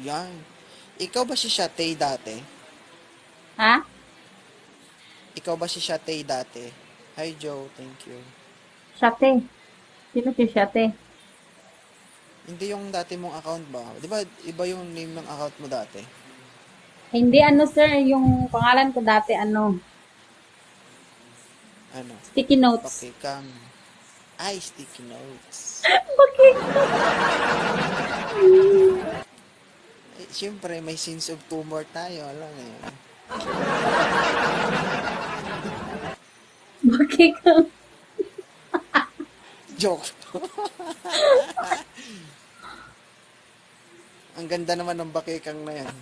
Yan. Ikaw ba si Shatay dati? Ha? Ikaw ba si Shatay dati? Hi, Joe. Thank you. Siyate. Sino si Siyate? Hindi yung dati mong account ba? Di ba iba yung name ng account mo dati? Hindi ano sir, yung pangalan ko dati ano, Ano? Sticky Notes. Pakikang. Ay, sticky notes. Bakit? Eh, siyempre, may sense of tumor tayo. Alam mo yun. Bakit? Joke. Ang ganda naman ng bakikang na yan.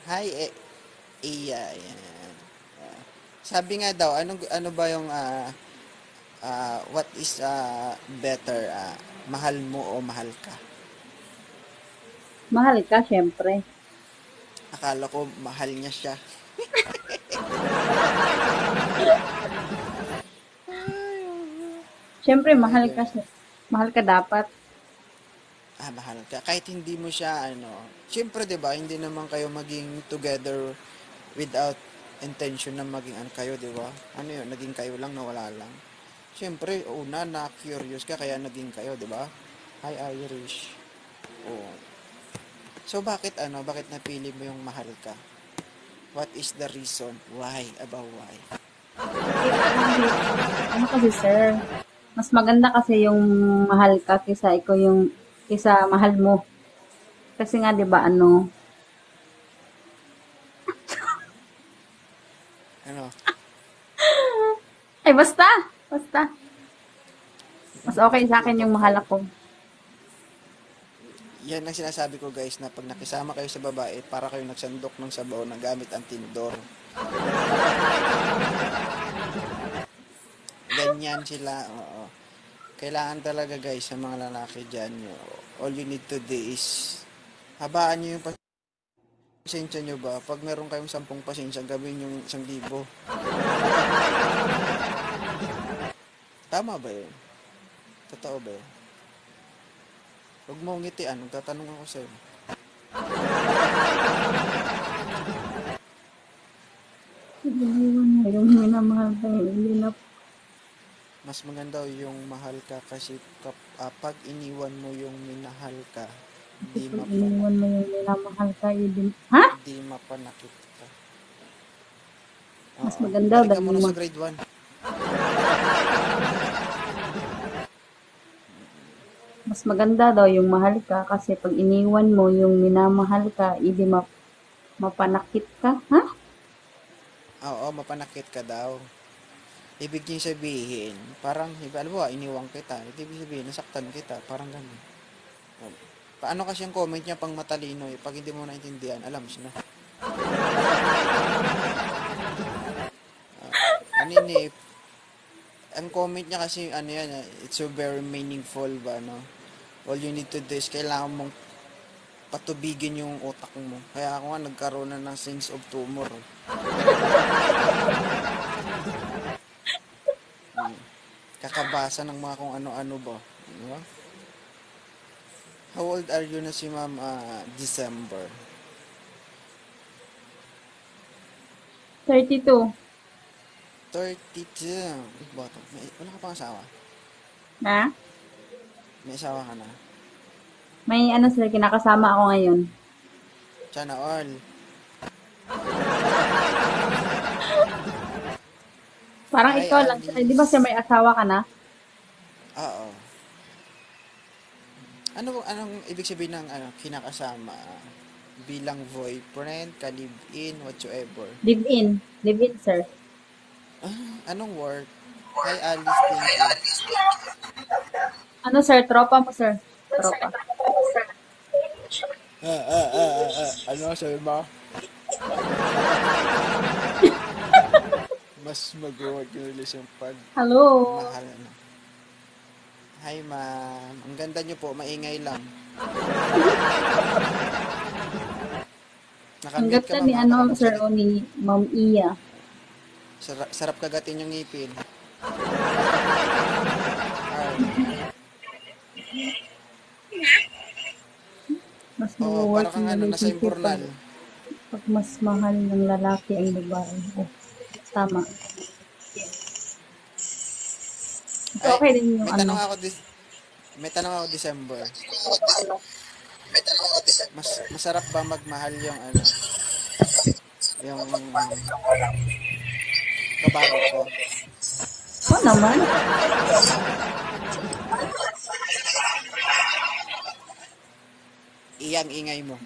Hi, Iya. Yan. Sabi nga daw, ano ba yung what is better, mahal mo o mahal ka? Mahal ka, syempre. Akala ko mahal niya siya. Syempre, Ay, mahal ka ganun. siya. Mahal ka dapat. Mahal ka. Kahit hindi mo siya, siyempre, di ba, hindi naman kayo maging together without intention na maging kayo, di ba? Ano yun, naging kayo lang na wala lang. Siyempre, una, na curious ka, kaya naging kayo, di ba? Hi, Irish. Oo. So, bakit napili mo yung mahal ka? What is the reason? Why? About why? Eh, ano kasi sir, mas maganda kasi yung mahal ka kaysa ikaw yung kaysa mahal mo. Kasi nga 'di ba ano, Ano? ay basta, basta. Mas okay sa akin yung mahal Totoo. ako. Yan ang sinasabi ko guys, na pag nakisama kayo sa babae, para kayo nagsandok ng sabaw na gamit ang tinidor. Ganyan sila, oo. Kailangan talaga guys sa mga lalaki dyan, all you need to do is habaan nyo yung pasensya nyo ba? Pag meron kayong 10 pasensya, gawin yung 1,000. Tama ba yun? Totoo ba yun? Huwag mo ngitian, magtatanong ako sa'yo. Iniwan mo yung minamahal ka, hindi na Mas maganda yung mahal ka kasi pag iniwan mo yung minahal ka, kasi di pag mapana, iniwan mo yung minamahal ka, ha? di mapanakit ka. Mas Oo. maganda Balik daw ka muna yung sa grade 1. mas maganda daw yung mahal ka kasi pag iniwan mo yung minamahal ka, hindi mapanakit ka, ha? Oo, mapanakit ka daw. Ibig niyo sabihin, parang, alam mo, iniwang kita. Ibig sabihin, nasaktan kita. Parang ganun. Paano kasi ang comment niya pang matalino eh? Pag hindi mo naintindihan, alam mo na. Ano yun eh, ang comment niya kasi, yan, it's so very meaningful ba, no? All you need to do is kailangan mong patubigin yung utak mo. Kaya ako nga nagkaroon na ng sense of tumor. Kakabasa ng mga kung ano-ano ba. Diba? How old are you na si ma'am December? 32. 32. Bata. Wala ka pang asawa? Ha? May asawa ka na? May ano sir, kinakasama ako ngayon. Sana all. Parang Hi, ikaw lang sir, di ba sir Alice. may asawa ka na? Oo. Anong ibig sabihin ng kinakasama? Bilang boyfriend, ka-live-in, whatsoever. Live in. Live in sir. Anong work? Hi, Alice. Thank you. Ano sir, tropa mo sir? Tropa. Ano sabi mo? Mas mag-work yung relasyon pag Hello. mahal na. Hi, ma'am. Ang ganda niyo po. Maingay lang. Hanggat Nakamute ka, ka ma'am. ni Ha? ano Baka sir o magsalit. ni Ma'am Iya. Sarap kagatin yung ngipin. Hi. Oo, para mag-working kang ano, nasa relationship imbornal. pag mas mahal ng lalaki ang babae. Oh, tama. So, Ay, okay din yung may ano. tanong ako may tanong ako December. Masarap ba magmahal yung ano, yung kabaro ko? Oo naman. Iyang ingay mo.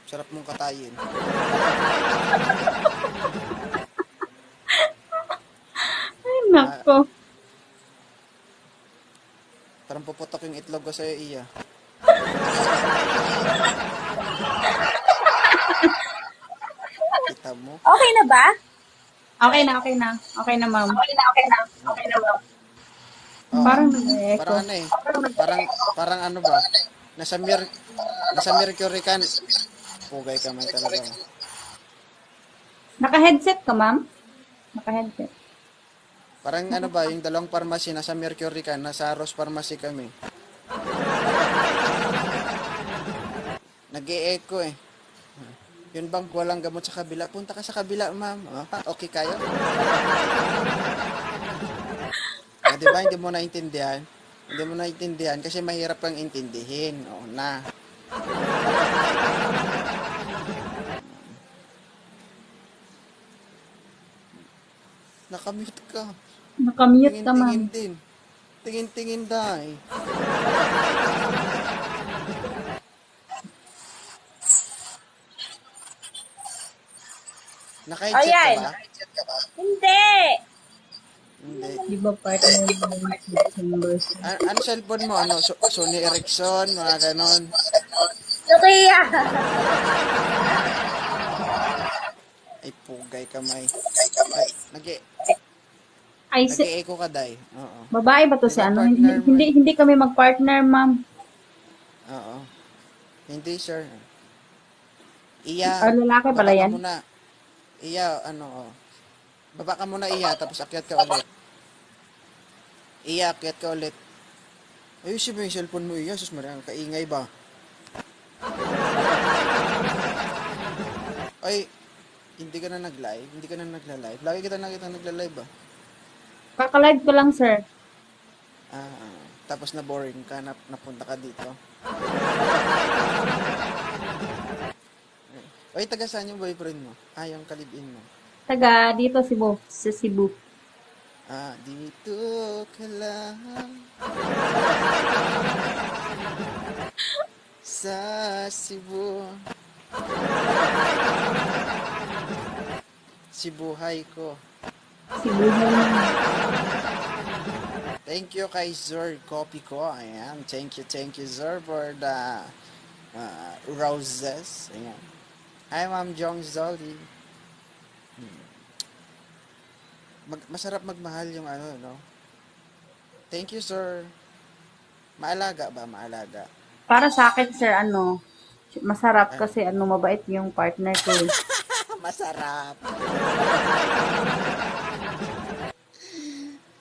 Sarap mong katayin. Ay, Ah, nako. parang puputok yung itlog ko sa'yo, iya. Kita mo? Okay na ba? Okay na, okay na. Okay na, ma'am. Oo. Parang nag-echo. Parang ano eh. Parang ano ba? Nasa Mer nasa Mercury ka. Pugay kamay talaga. Naka-headset ka, ma'am? Naka-headset. Parang ano ba, yung dalawang pharmacy, nasa Mercury ka, nasa Rose Pharmacy kami. Nag-e-echo eh. Yun bang walang gamot sa kabila? Punta ka sa kabila, ma'am. Ah, okay kayo? Ah, di ba? Hindi mo naintindihan? Hindi mo naintindihan kasi mahirap kang intindihin. Oo na. Nakamute ka. Nakamute ka, ma'am. Tingin-tingin din. Tingin-tingin dahil. Naka-headset ka Ayan. ba? Hindi. Hindi. Di ba partner mo yung December? Ano cellphone mo? Ano? Sony Ericsson? Mga ganon. Nokia. Ay, pugay kamay. Nag Ay, nag-e-echo ka, day. Oo. babae ba to Di si ba ano? Hindi, partner mo hindi, eh? hindi kami mag-partner, ma'am. Oo. Hindi, sir. Ah, Iya, lalaki pala baba ka yan. muna. Iya, ano, oh. Baba ka muna, iya, tapos akyat ka ulit. Iya, akyat ka ulit. Ayusin mo yung cellphone mo, iya. Sus, marang kaingay ba? Ay, hindi ka na nag-live? Hindi ka na nagla-live? Lagi kita nakita nagla-live, ah. Kakalive ko lang, sir. Tapos na boring ka, napunta ka dito. Ay, taga saan yung boyfriend mo? Ah, yung kalibin mo. Taga dito, Cebu. Sa Cebu. Ah, dito ka lang sa Cebu. Sibuhay ko. Cebu na yun. Thank you kay Zor Copy ko. Ayan. Thank you, Zor, for the roses. Ayan. Hi, Ma'am Jong Zolly. Masarap magmahal yung ano, no? Thank you, sir. Maalaga ba? Maalaga. Para sa akin, sir, ano, masarap Ano? kasi ano, mabait yung partner ko. Eh. Masarap.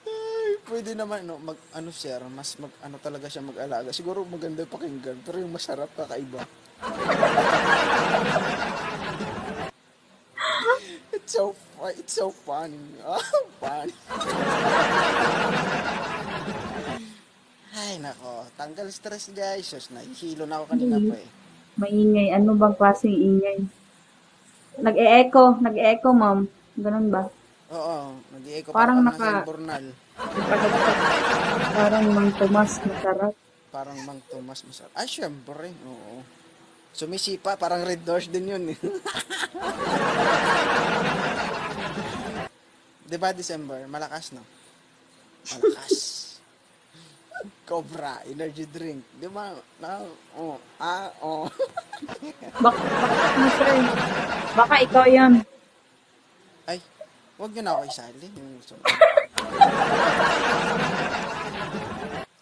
Ay, pwede naman, no, ano, sir, mas ano talaga siya mag-alaga. Siguro maganda pakinggan, pero yung masarap kakaiba. It's so funny. Funny. Ay, nako. Tanggal stress, guys. Sus, nahihilo na ako kanina Hindi, pa eh. maingay. Ano bang klaseng ingay? Nag-e-echo, ma'am. Ganun ba? Oo, nag-i-echo para Parang kang nasa imbornal. naka-headset. Parang Mang Tomas, masarap. Parang Mang Tomas masarap. Ah, syempre. Oo. Sumisipa, parang Red Doors din yun eh. Diba December? Malakas, no? Malakas. Cobra, energy drink. Diba? Oh. Oh. Baka, ano, sir? Baka ikaw yun. Ay, wag nyo na ako isali. Yung gusto ko.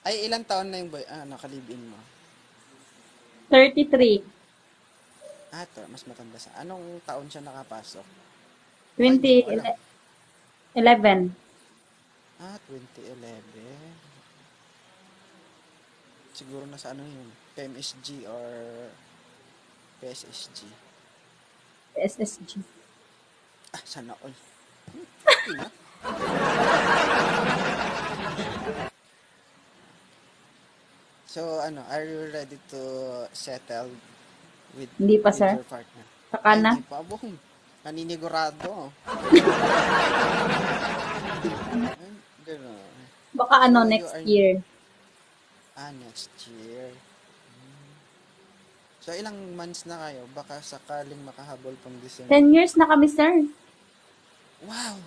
Ay, ilang taon na yung boy? Nakalibin mo. 33. To, mas matanda sa. Anong taon siya nakapasok? Ay, hindi mo alam. 2011. 2011. siguro nasa ano yun, PMSG or PSSG. SSG. Ah, sana all. Okay na. So, ano, are you ready to settle with Hindi pa, sir. your partner? Saka Ay, na. hindi pa. Buong naninigurado. Ay, gano'n. Baka So, ano, you next are, year. next year. So, ilang months na kayo? Baka sakaling makahabol pang December. 10 years na kami, sir. Wow!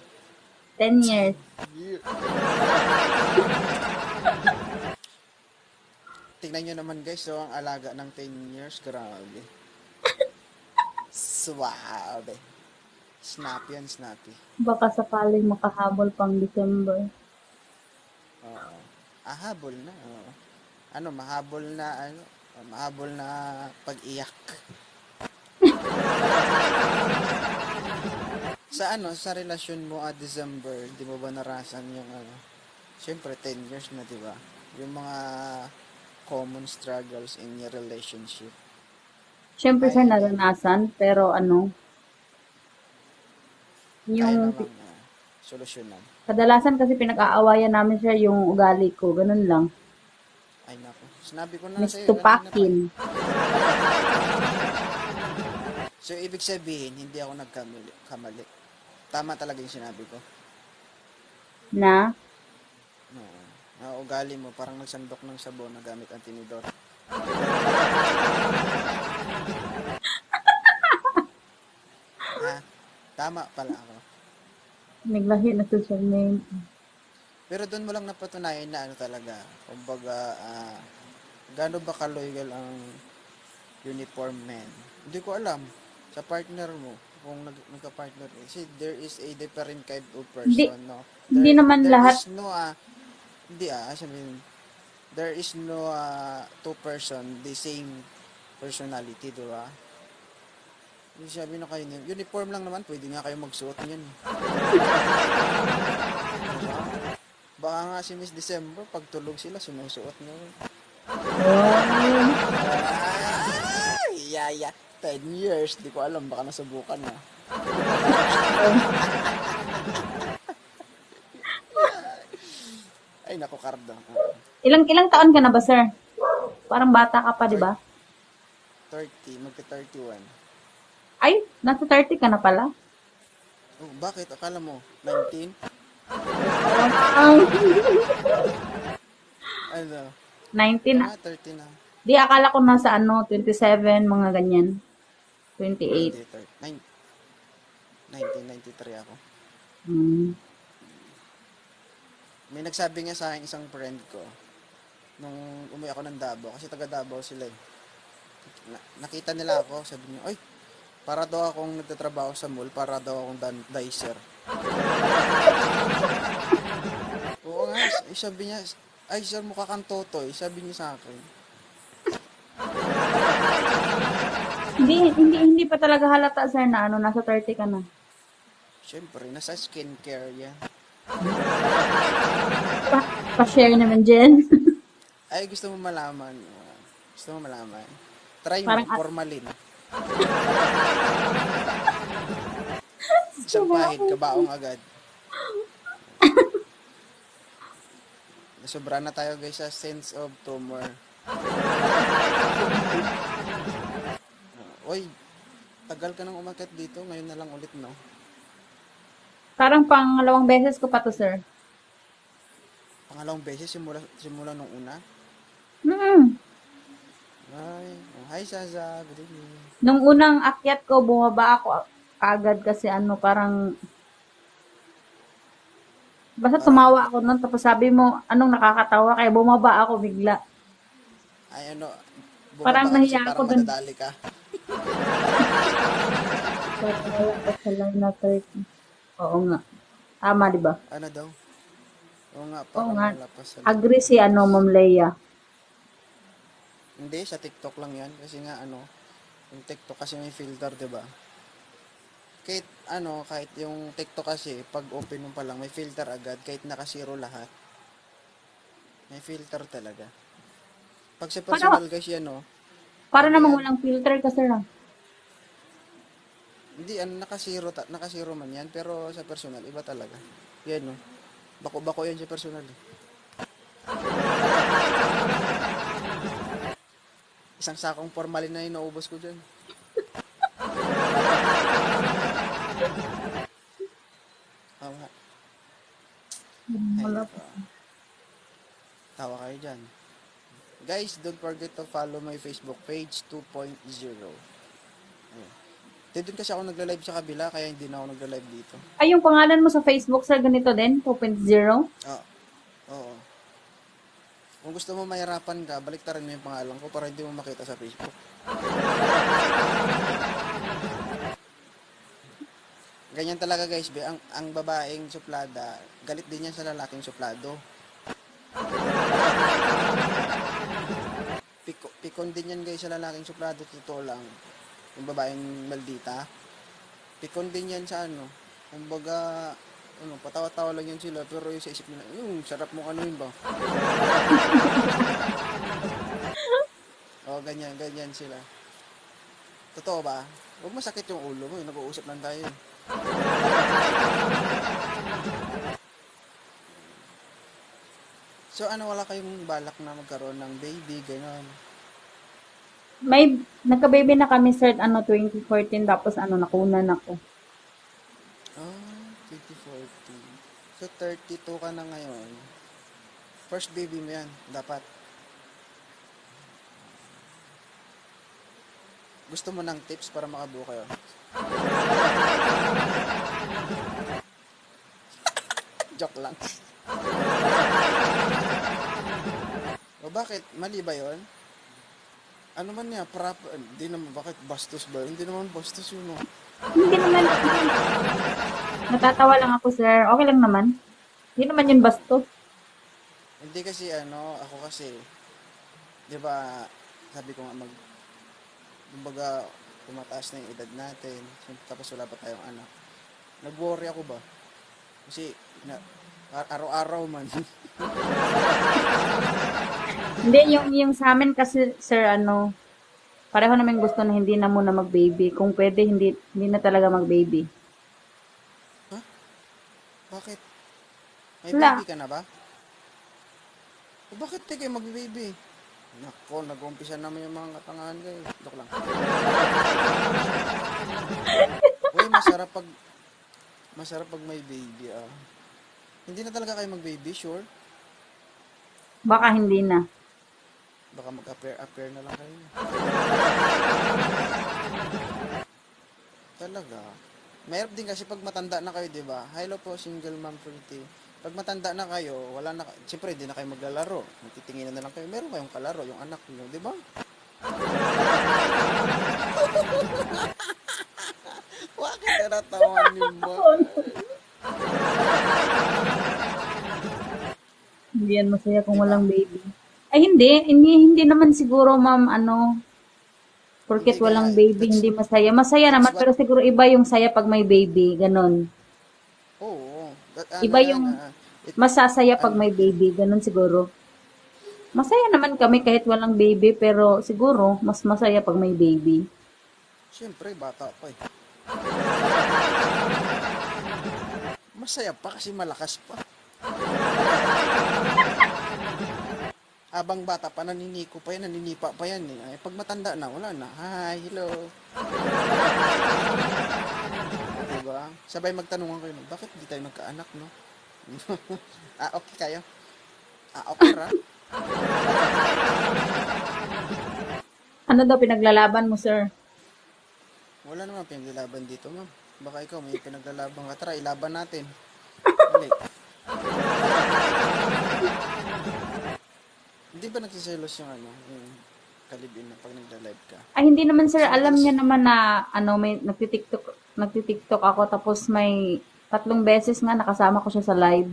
10 years. Year. Tingnan nyo naman guys, so ang alaga ng 10 years, grabe. Suwabe. Snappy and snappy. Baka sakaling makahabol pang December. Oo. Habol na. Oo. Ano, mahabol na pag-iyak. Sa relasyon mo December, di mo ba narasan yung syempre 10 years na, di ba? Yung mga common struggles in your relationship. Siyempre, sir, Kaya naranasan. Pero ano, kaya yung namang solusyonan. kadalasan kasi pinag-aawayan namin, sir, yung ugali ko. Ganun lang. Ay nako. Sinabi ko na Miss sa'yo kanina pa. Tupakin. So, ibig sabihin, hindi ako kamali. Tama talaga yung sinabi ko. Na, No. Ugali mo, parang nagsandok ng sabon na gamit ang tinidor. Ha? Tama pala ako. naglahi na social name. Pero doon mo lang napatunayan na ano talaga. Kumbaga, gaano ba ka-loyal ang uniform man? Hindi ko alam. Sa partner mo, kung nagka-partner, kasi there is a different kind of Hindi, person, no? hindi naman There lahat. is no, hindi sabihin, there is no two person, the same personality, di ba? Yung sabi na kayo, uniform lang naman, pwede nga kayo magsuot niyan. Diba? Baka nga si Miss December, pag tulog sila, sinusuot niya. Yaya. 10 years, di ko alam, baka nasubukan na. Ay, naku, Cardo. Ilang taon ka na ba, sir? Parang bata ka pa, di ba? 30, magka-31. Ay, nasa 30 ka na pala. Oh, bakit? Akala mo, 19? Wow. Ano? 19 na. 30 na. Di, akala ko nasa 27, mga ganyan. 28. Hindi, 1993 ako. Hmm. May nagsabi nga sa akin isang friend ko, nung umuwi ako ng Davao, kasi taga Davao sila eh. Nakita nila ako, sabi niya, "Oy, para daw akong nagtatrabaho sa mall, para daw akong dicer." Oo nga, sabi niya, "Ay sir, mukha kang Totoy," sabi niya sa akin. Hindi pa talaga halata, sir, na nasa 30 ka na. Siyempre, nasa skincare yan. Pa-share naman dyan. Ay, gusto mo malaman. Try mo, Parang, formalin. Isang pahid, kabaong agad. Sobra na tayo guys sa sense of humor. Oy, tagal ka nang umakyat dito, ngayon na lang ulit, no? parang pangalawang beses ko pa to, sir. Pangalawang beses simula nung una. Mm. Hi Saza, good evening. Nung unang akyat ko, bumaba ako agad kasi parang, basta tumawa ako nun, tapos sabi mo, anong nakakatawa, kaya bumaba ako bigla. Ay Parang bumaba ka kasi nahiya ako parang dun. madadali ka. Parang wala pa sa line na 30. Oo nga. Tama, di ba? Ano daw? Oo nga, Oo parang nga. wala pa sa Agree si Ma'am Leia. Hindi, sa TikTok lang yan. Kasi nga yung TikTok kasi may filter, di ba? Kahit yung TikTok kasi, pag open mo pa lang, may filter agad, kahit naka-zero lahat. May filter talaga. Pag sa Para, personal guys yan, no? para Ano namang yan? walang filter ka, sir. Hindi, nakasiro man yan, pero sa personal, iba talaga. Yan, no? Bako-bako yan sa personal. Eh. Isang sakong formalin na yung naubos ko dyan. Oo nga. Ay, Wala nako. Tawa kayo dyan. Guys, don't forget to follow my Facebook page 2.0. Ayun. Doon kasi ako nagla-live sa kabila, kaya hindi na ako nagla-live dito. Ay, yung pangalan mo sa Facebook, sir, ganito din, 2.0. Ah, oo. Kung gusto mo mahirapan ka, baliktarin mo yung pangalan ko para hindi mo makita sa Facebook. Ganyan talaga guys, be. Ang babaeng suplada, galit din yan sa lalaking suplado. Pikon din yan guys sa lalaking suplado, totoo lang. Yung babaeng maldita. Pikon din yan sa ano. Kumbaga, patawa-tawa lang yan sila, pero yung sa isip nila, sarap mo ano yun ba? O, ganyan sila. Totoo ba? Huwag masakit yung ulo mo, nag-uusap lang tayo. So, wala kayong balak na magkaroon ng baby, gano'n? May, nagka-baby na kami, sir, 2014, tapos nakunan ako. Ah, 2014. So, 32 ka na ngayon. First baby mo yan, dapat. Gusto mo ng tips para makabuo kayo? Joke lang. O bakit? Mali ba yun? Ano man niya? Hindi naman. Bakit? Bastos ba? Hindi naman bastos yun. No? Hindi naman, natatawa lang ako, sir. Okay lang naman. Hindi naman yun bastos. Hindi kasi ako kasi, di ba, sabi ko nga kumbaga, tumataas na yung edad natin, tapos wala pa tayong anak. Nag-worry ako ba? Kasi, araw-araw man. Hindi, yung sa amin kasi, sir, pareho namin gusto na hindi na muna mag-baby. Kung pwede, hindi na talaga mag-baby. Ha? Bakit? May Wala. baby ka na ba? O bakit di kayo mag-baby? Nako, nag-umpisa naman yung mga katangahan kayo. Joke lang. Uy, masarap pag may baby, Hindi na talaga kayo mag-baby, sure? Baka hindi na. Baka mag-appear na lang kayo. Talaga. Mahirap din kasi pag matanda na kayo, di ba? Hello po, single mom pretty. Pag matanda na kayo, wala na, siyempre, hindi na kayo maglalaro. Magtitinginan na lang kayo. Meron kayong kalaro, yung anak niyo, di ba? Bakit na natawan niyo ba? Hindi yan masaya kung walang baby. Ay, hindi naman siguro, ma'am, porket Hindi walang kaya, baby, hindi masaya. Masaya that's naman, what, pero siguro iba yung saya pag may baby, ganon. oo. Iba yung It, masasaya pag ano, may baby, ganon siguro. Masaya naman kami kahit walang baby, pero siguro, mas masaya pag may baby. siyempre, bata pa eh. Masaya pa kasi malakas pa. Habang bata pa, naniniko pa yan, naninipa pa yan eh. Ay, pag matanda na, wala na. Hi, hello. Diba? Sabay magtanungan kayo, bakit hindi tayo nagkaanak, no? Okay kayo? Okay ra? Ano daw pinaglalaban mo, sir? Wala naman pinaglalaban dito, ma'am. Baka ikaw may pinaglalaban ka. Tara, ilaban natin. Dali. Hindi ba nagsiselos yung yung kalibin na pag nagla-live ka? Ay, hindi naman, sir. Alam niya naman na, may nagtitiktok ako, tapos may 3 beses nga nakasama ko siya sa live.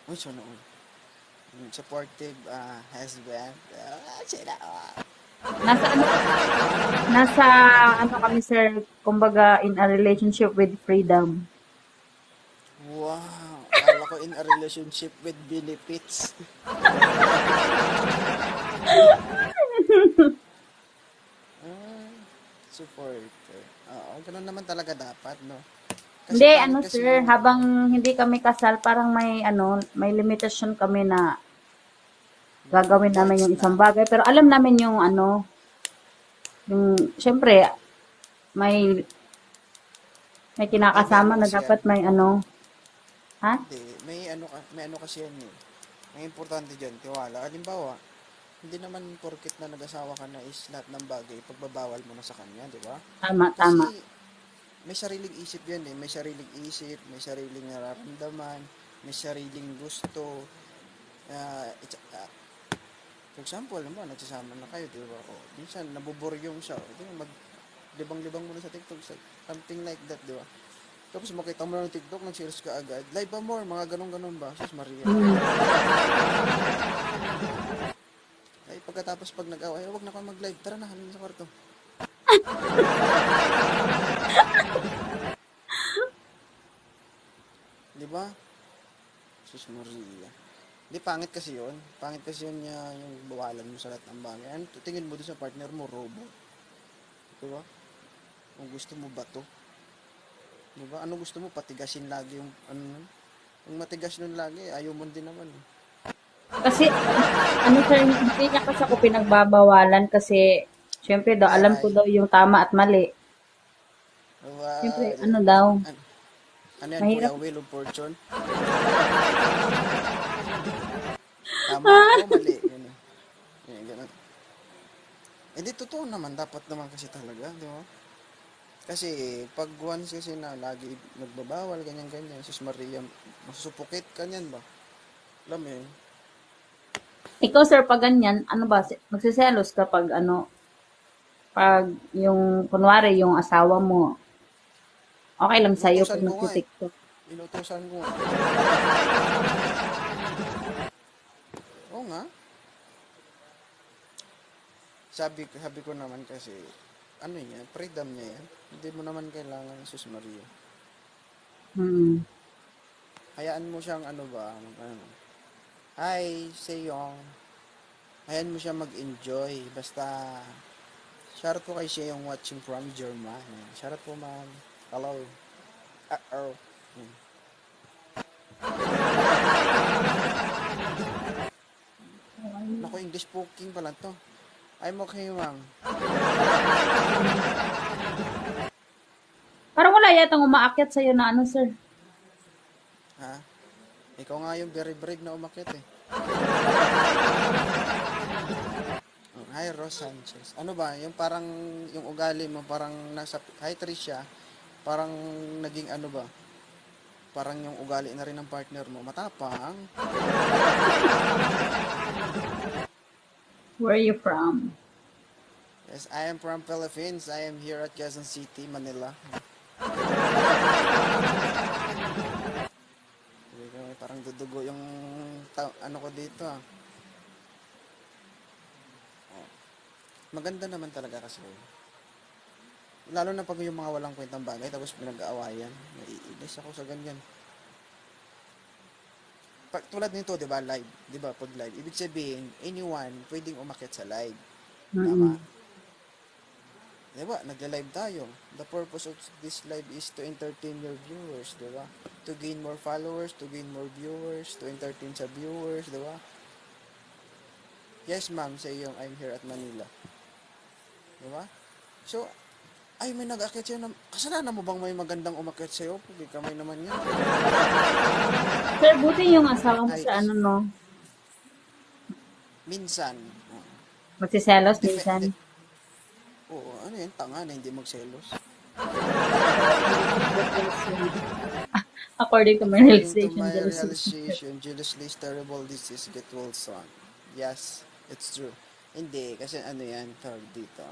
Uy, so noon. Supportive husband. Sila. Nasa kami, sir, kumbaga, in a relationship with freedom. Wow. Akala ko in a relationship with benefits. Ah, supporter. Oo, ganun naman talaga dapat, no? Kasi Hindi, pangit ano kasi sir, yung, habang hindi kami kasal, parang may ano, may limitasyon kami na gagawin kahit namin yung isang snack. bagay. Pero alam namin yung ano, yung, syempre, may, may May kinakasama ano na kasi yan. dapat may ano, ha? Hindi, may ano kasi yan eh. Ang importante dyan, tiwala. Halimbawa, hindi naman porket na nag-asawa ka na is lahat ng bagay, pagbabawal mo na sa kanya, di ba? Tama, tama. Kasi may sariling isip yan eh. May sariling isip, may sariling nararamdaman, may sariling gusto. For example, naman, nagsasama na kayo, di ba? O, minsan, nabuburyong siya. O, di ba, libang-libang mo na sa TikTok, something like that, di ba? Tapos makita mo na ng TikTok, nag-shares ka agad. Live ba more? Mga ganun-ganun ba? Sus Maria. Hmm. Ay, pagkatapos pag nag-away, huwag na ka mag-live. Tara na, halin sa kwarto. Di ba? Sus Maria. Di, pangit kasi yun. Pangit kasi yun niya yung bawalan mo sa lahat ng bagay. Ano, tingin mo doon sa partner mo, robot. Di ba? Kung gusto mo ba to? Di ba? Ano gusto mo? Patigasin lagi yung, ano nun? Yung matigas nun lagi, ayaw mo din naman. Eh. Kasi, ano sir, hindi niya kasi ako pinagbabawalan kasi, syempre daw, alam ko Ay, daw yung tama at mali. Syempre, well, ano daw, an- ano yan, Kuya mahirap. Will of Fortune? Tama o mali? Yun, eh. Yan, ganun. Hindi, totoo naman. Dapat naman kasi talaga, di ba? Kasi, pag once kasi na lagi nagbabawal, ganyan-ganyan, sus Maria, masusupukit, kanyan ba? Alam mo yun? Ikaw sir, pag ganyan, ano ba, magsiselos ka pag ano, pag yung, kunwari, yung asawa mo, okay lang sa'yo Inutusan pag ko nga eh. nagtitiktok. Inutusan ko nga. Oo nga. Sabi ko naman kasi, ano niya, freedom niya yan. Hindi mo naman kailangan, sus Maria. Hmm. Hayaan mo siyang ano ba, ano, hi, Seyong. Hayaan mo siya mag-enjoy. Basta, shoutout po kay Seyong watching from Germany. Shoutout po, ma'am. Hello. Uh-oh. Hmm. Naku, English speaking pala to. I'm okay, ma'am. Parang wala yatang umaakyat sa'yo na ano sir. Ha? Ikaw nga yung very brave na umakyat eh. Hi, Ros Sanchez. Ano ba, yung parang, yung ugali mo, parang nasa, hi Tricia, parang naging ano ba, parang yung ugali na rin ng partner mo, matapang. Where are you from? Yes, I am from Philippines. I am here at Quezon City, Manila. Parang dudugo yung, ano ko dito ah. Maganda naman talaga kasi. Lalo na pag yung mga walang kwentang bagay, tapos pinag-aawayan. Naiinis ako sa ganyan. Tulad nito, 'di ba, live, 'di ba, pag live, ibig sabihin anyone pwedeng umakyat sa live. Tama? Mm-mm. 'Di ba? Nagla-live tayo. The purpose of this live is to entertain your viewers, 'di ba? To gain more followers, to gain more viewers, to entertain sa viewers, 'di ba? Yes, ma'am, say yung I'm here at Manila. 'Di ba? So, ay, may nag-akyat sa'yo na, kasalanan mo bang may magandang umakyat sa'yo? Hindi kamay naman yan. Sir, buti yung asawa mo Ay, sa ano no, minsan. magsiselos Depende. minsan. Oo, ano yan, tanga na hindi magselos. According to my According to realization, my jealousy. realization, jealousy is terrible disease, get well son. Yes, it's true. Hindi, kasi ano yan, tawag dito.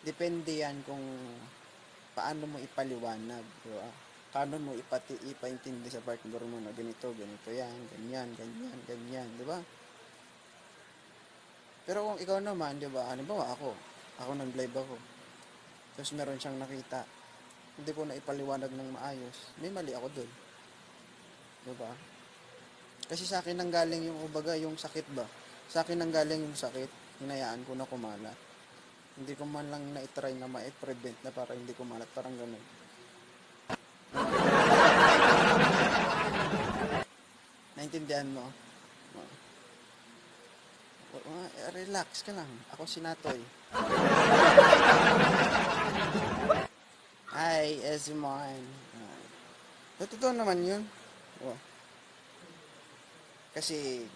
Depende yan kung paano mo ipaliwanag, di ba? Paano mo ipaintindi sa partner mo na ganito, ganito yan, ganyan, ganyan, ganyan, di ba? Pero kung ikaw naman, di ba, ano ba ako nag-live ako, tapos meron siyang nakita, hindi ko na ipaliwanag ng maayos, may mali ako doon, di ba? Kasi sa akin nang galing yung ubaga, yung sakit ba? Sa akin nang galing yung sakit, hinayaan ko na kumalat. Hindi ko man lang na-try na ma-prevent na para hindi kumalat, parang ganun. Naintindihan mo? Relax ka lang. Ako si Natoy. Hi, Ezimon. Totoo naman yun. Oh. Kasi,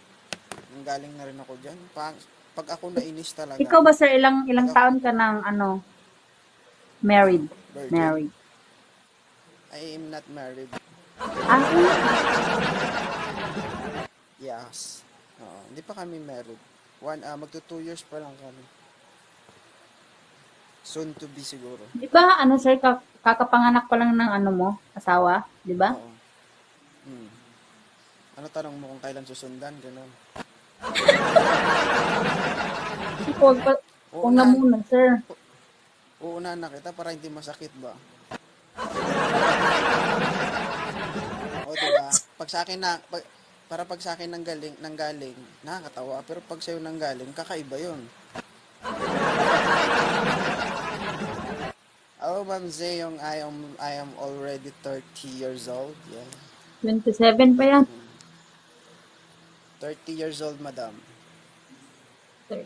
nanggaling na rin ako dyan. Pag ako nainis talaga, Ikaw ba, sir, ilang taon ka ng married? virgin, Married. I am not married. Ah, Yes. Oo, hindi pa kami married. Magto 2 years pa lang kami. Soon to be siguro. di ba, sir, kakapanganak pa lang ng mo, asawa? Di ba? Oo. Hmm. Ano tanong mo kung kailan susundan? Ganun. Huwag na muna, sir. Uunahan na kita para hindi masakit ba? O, diba? Pag sa akin pag sa akin nanggaling, nakakatawa. Pero pag sa'yo nanggaling, kakaiba yun. Oh, Ma'am Zayong, I am already 30 years old. Yeah. 27 pa yan. 30 years old, madam. Sir.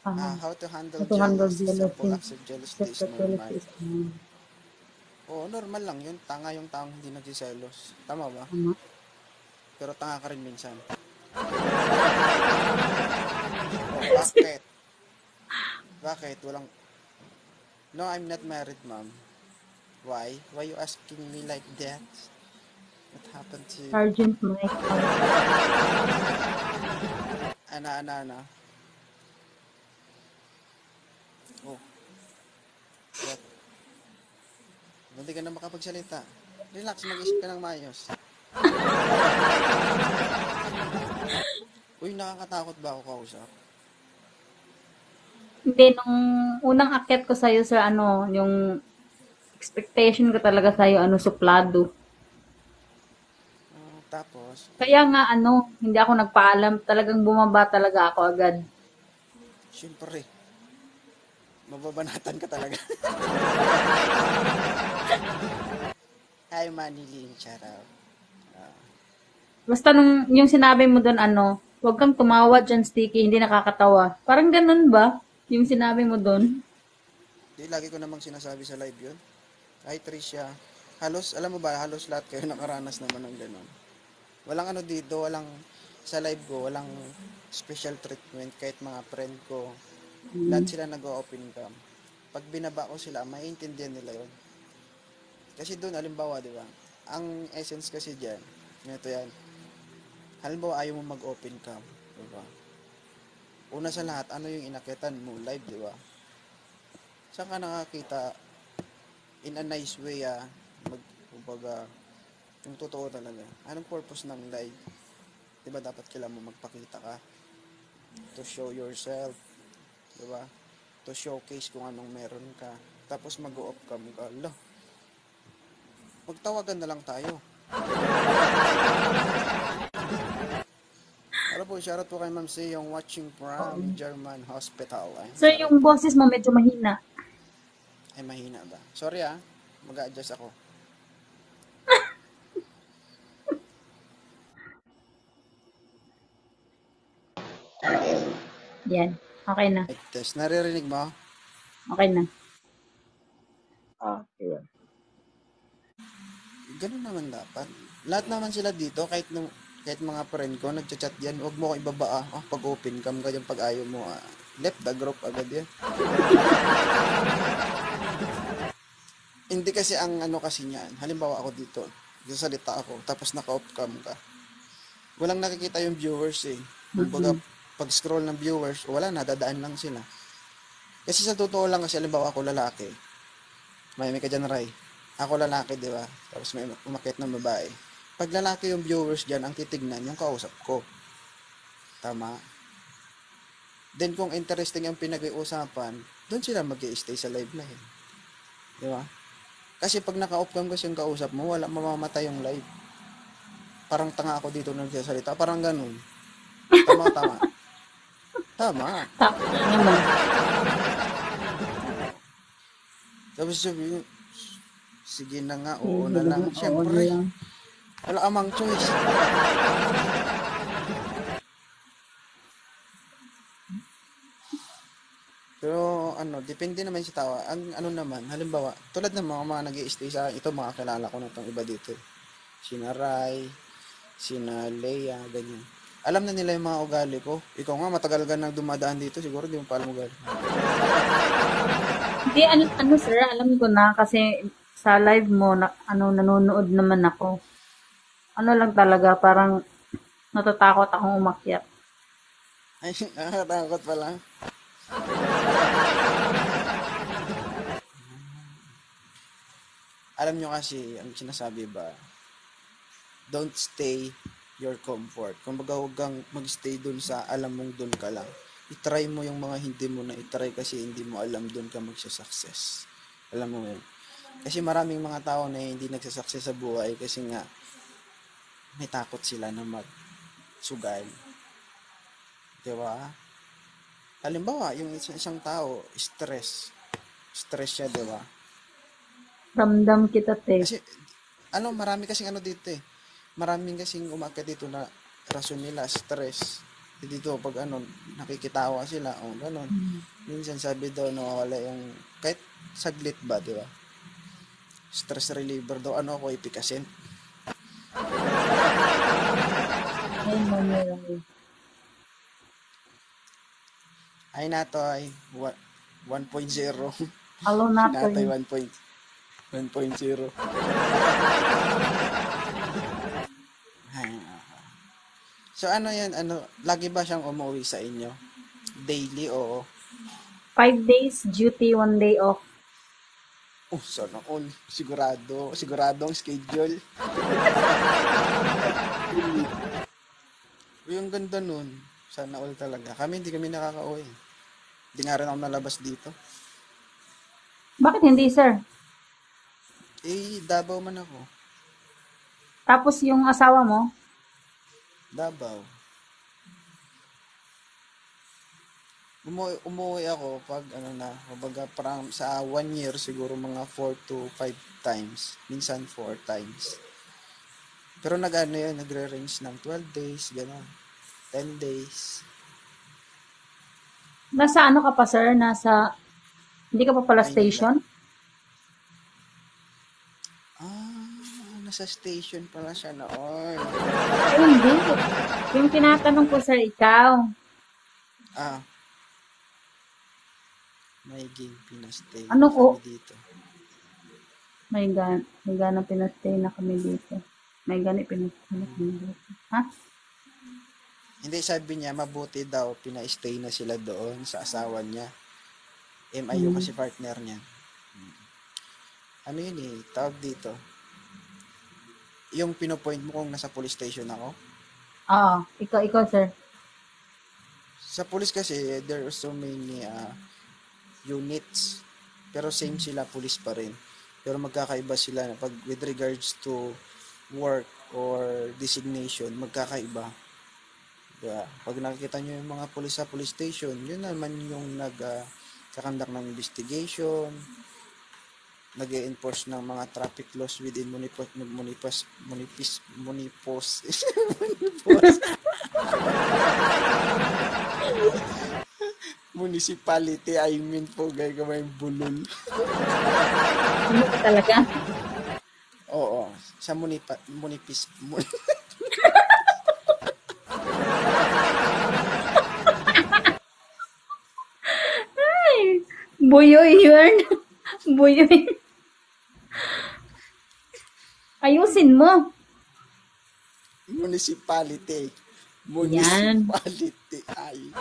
How to handle How to handle jealousy? Simple jealousy. acts of jealousy is Sexual normal. jealousy is Oo, normal lang yun. Tanga yung taong hindi nagsiselos. Tama ba? tama. Pero tanga ka rin minsan. Bakit? Bakit? No, I'm not married, ma'am. Why? Why you asking me like that? What happened to you? Sergeant Mike. Ana. Oh. What? Hindi ka na makapagsalita. Relax, mag-isip ka ng maayos. Uy, nakakatakot ba ako kausap? Hindi, nung unang akyat ko sa'yo, sir, yung expectation ko talaga sa'yo, suplado. Tapos, Kaya nga, hindi ako nagpaalam. Talagang bumaba talaga ako agad. syempre, mababanatan ka talaga. Hi, Manilin, shout out. Basta yung sinabi mo doon, huwag kang tumawa dyan, Sticky, hindi nakakatawa. Parang ganun ba? Yung sinabi mo doon? Di, lagi ko namang sinasabi sa live yun. Hi, Tricia. Alam mo ba, halos lahat kayo nakaranas naman ng gano'n. Walang dito, sa live ko, walang special treatment kahit mga friend ko. Lahat sila nag-open cam. Pag binaba ko sila, maiintindihan nila yun. Kasi doon, halimbawa, di ba? Ang essence kasi dyan, ito yan. Halimbawa, ayaw mo mag-open cam. Di ba? Una sa lahat, ano yung inakitan mo? Live, di ba? Saan ka nakakita in a nice way, kumbaga, yung totoo talaga. Anong purpose ng live? Di ba dapat kailangan mo magpakita ka? To show yourself. Di ba? To showcase kung anong meron ka. Tapos mag-off cam ka. Ala, magtawagan na lang tayo. Hello po, shoutout po kay Ma'am C, yung watching from German Hospital. Sir, yung boses mo medyo mahina. Ay, mahina ba? Sorry mag-a-adjust ako. Yan. Okay na. Mic test. Naririnig mo? Okay na. Okay. Ganun naman dapat. Lahat naman sila dito, kahit mga friend ko, nagchat-chat yan, huwag mo ko ibaba pag open cam ka dyan, pag ayaw mo, left the group agad yan. Hindi kasi ang kasi niyan, halimbawa ako dito, sasalita ako, tapos naka-off cam ka. Walang nakikita yung viewers Kumbaga, pag scroll ng viewers, wala na, dadaan lang sila. Kasi sa totoo lang kasi, halimbawa ako lalaki, may ka dyan, Ray. Ako lalaki, di ba? Tapos may umakyat ng babae. Pag lalaki yung viewers dyan, ang titignan yung kausap ko. Tama? Then kung interesting ang pinag-iusapan, doon sila mag-i-stay sa live na yun. Di ba? Kasi pag naka-off cam kasi yung kausap mo, wala mamamatay yung live. parang tanga ako dito nagsasalita. Parang ganun. Tama, tama. Tama. Tama naman. Tapos sabi, sige na nga, oo Sige na lang. lang, oo na Siyempre, lang. wala amang choice. Pero ano, depende naman sa tao. Ang ano naman, halimbawa, tulad ng mga nag-i-stay sa ito, mga kilala ko na itong iba dito. Sina Rai, sina Leia, ganyan. Alam na nila yung mga ugali ko. Ikaw nga, matagal ka nang dumadaan dito, siguro di mo pa alam ugali. Hindi, ano sir, alam ko na kasi sa live mo, nanonood naman ako. Ano lang talaga, parang natatakot akong umakyat. Ay, nakakatakot pala. Alam nyo kasi, ang sinasabi ba, don't stay your comfort. Kumbaga, huwag kang mag-stay dun sa alam mong dun ka lang. I-try mo yung mga hindi mo na i-try kasi hindi mo alam dun ka magsasucess. Alam mo yun. Kasi maraming mga tao na hindi nagsasucess sa buhay kasi nga may takot sila na magsugal. Diba? Halimbawa, yung isang tao, stress. Stress siya, diba? Ramdam kita, te. Kasi, marami kasing ano dito eh. Maraming kasing umakyat dito na rason nila, stress. Dito, pag nakikitawa sila, ganon. Minsan sabi daw, nawawala yung, kahit saglit ba, di ba? Stress reliever daw, ako, ipikasin. Ay, mamuray. Ay, natoy, 1.0. Alo na to. Natoy, 1.0. So ano yan, lagi ba siyang umuwi sa inyo? Daily o 5 days duty, 1 day off. sana all? Sigurado ang schedule. Yung ganda nun, sana all talaga. Kami hindi kami nakaka-uwi. Hindi nga rin ako nalabas dito. Bakit hindi, sir? Davao man ako. Tapos yung asawa mo, Davao. Umuwi ako pag kumbaga parang sa 1 year siguro mga 4 to 5 times. Minsan 4 times. Pero nagre-range ng 12 days, gano'n. 10 days. nasa ano ka pa, sir? Hindi ka pa pala Maynila. station? Nasa station pala siya noon. Ay, hindi. Yung tinatanong ko, sir, ikaw. May game pinastay Ano ko? kami dito. May gana pinastay na kami dito. May gana pinastay na kami dito. Ha? Hindi, sabi niya, mabuti daw, pina-stay na sila doon sa asawa niya. MIU kasi partner niya. Ano yun tawag dito. Yung pinopoint mo kung nasa police station ako. Oo. Ikaw, sir. Sa police kasi, there are so many units. Pero same sila, police pa rin. Pero magkakaiba sila pag with regards to work or designation, magkakaiba. Diba? Pag nakikita nyo yung mga police sa police station, yun naman yung kakandak ng investigation, nag-enforce ng mga traffic laws within municipality, I mean po, gaya ka may bulol. Ano ka talaga? Oo, sa Buyoy yun. Buyoy. Ayusin mo. municipality. Yan. Municipality. Ay.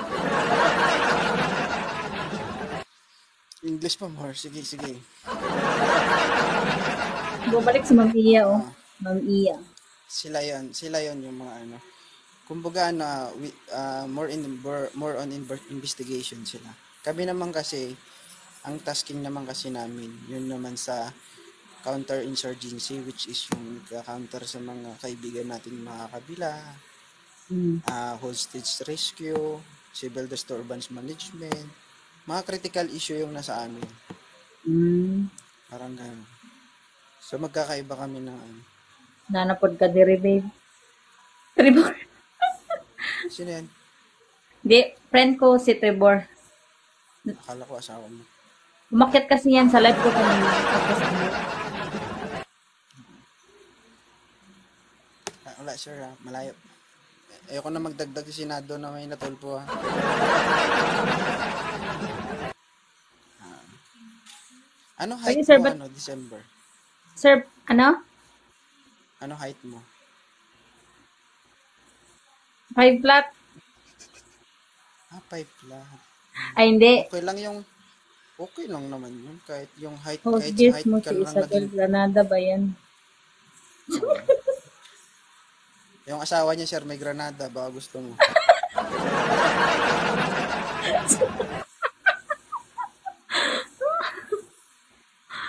English pa more. Sige, sige. Bumalik sa Ma'am Iya, oh. Ma'am Iya. Sila yon yung mga kumbaga more on investigation sila. Kami naman kasi ang tasking naman kasi namin yun naman sa counterinsurgency, which is yung counter sa mga kaibigan natin mga kabila, Mm. hostage rescue, civil disturbance management, mga critical issue yung nasa amin. Mm. Parang gano'n. So, magkakaiba kami ng ano. Nanapod ka diri, babe. Trevor. Sino yan? Di, friend ko si Trevor. Akala ko asawa mo. Umakyat kasi yan sa live ko kanina. Tapos ano, Wala, sir, malayo. Ayoko na magdagdag sa Senado na may natulpo, ha. Ano height Pwede, sir, mo, but, December? sir, ano? Ano height mo? 5 flat? 5 lang. Ay, hindi. Okay lang naman yun. Kahit yung height, Host kahit sa guest height mo ka si lang Isabel naging, Granada ba yan? yung asawa niya, sir, may Granada, baka gusto mo.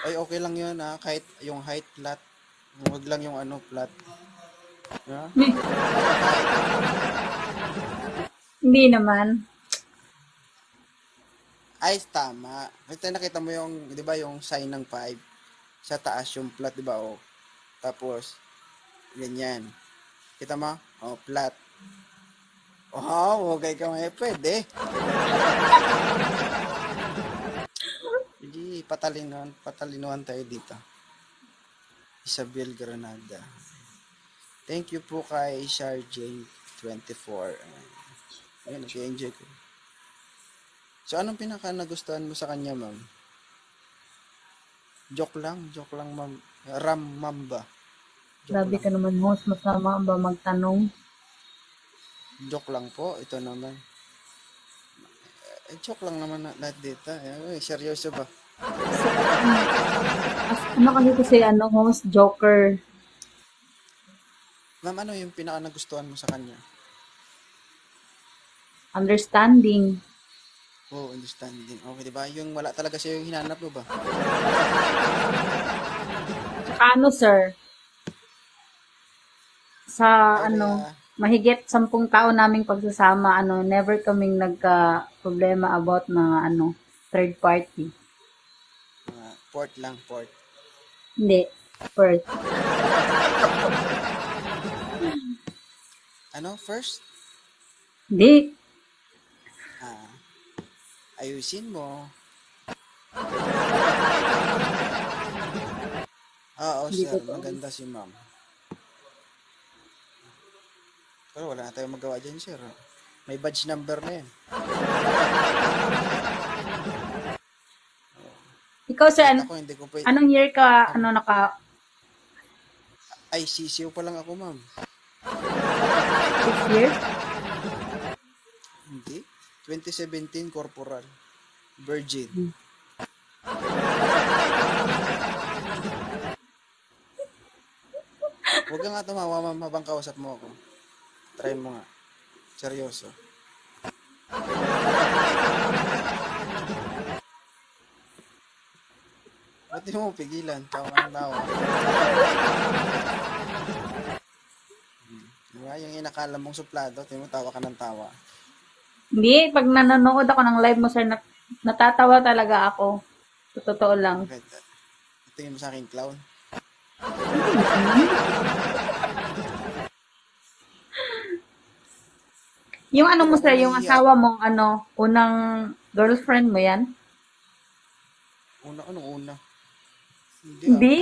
Ay, okay lang yun, ha. Kahit yung height flat. Huwag lang yung flat. Ha? Hindi naman. Ay, tama. Ito nakita mo yung, di ba, yung sign ng 5. Sa taas yung flat, di ba? O. Tapos, ganyan. Kita mo? O, flat. Oh, okay ka may pwede. Hindi, patalinuhan tayo dito. Isabel Granada. Thank you po kay Sharjay24. Ayun, nag-enjoy ko. So, anong pinaka nagustuhan mo sa kanya, ma'am? Joke lang, ma'am. Mamba. Grabe ka naman, host. Masama ba magtanong? Joke lang po, ito naman. Joke lang naman lahat dito. Seryoso ba? Ano kasi host, joker. Ma'am, ano yung pinaka nagustuhan mo sa kanya? Understanding. Oh, understanding. Okay, di ba? Yung wala talaga siya yung hinanap mo ba? Tsaka ano, sir? Sa Okay, mahigit 10 taon naming pagsasama, never kaming nagka-problema about mga third party. port lang, port. Hindi. First. First? Hindi. Ayusin mo. Oo, Hindi sir. totoo. Maganda si ma'am. Pero wala na tayong magawa dyan, sir. May badge number na yan. Ikaw, sir, Kahit ako, hindi ko pwede. anong year ka, Ay, sisiw pa lang ako, ma'am. 6 years? Hindi. 2017, corporal. Virgin. Huwag ka nga tumawa, ma'am, habang kausap mo ako. Try mo nga. Seryoso. Ba't di mo pigilan? Tawa ka ng tawa. Diba? Yung inakala mong suplado, tawa ka ng tawa. Hindi, pag nanonood ako ng live mo, sir, natatawa talaga ako. Sa totoo lang. Okay. Tingin mo sa akin, clown. Yung mo, sir, yung Nahihiya. asawa mo, unang girlfriend mo yan? Una. Hindi ah. Hindi.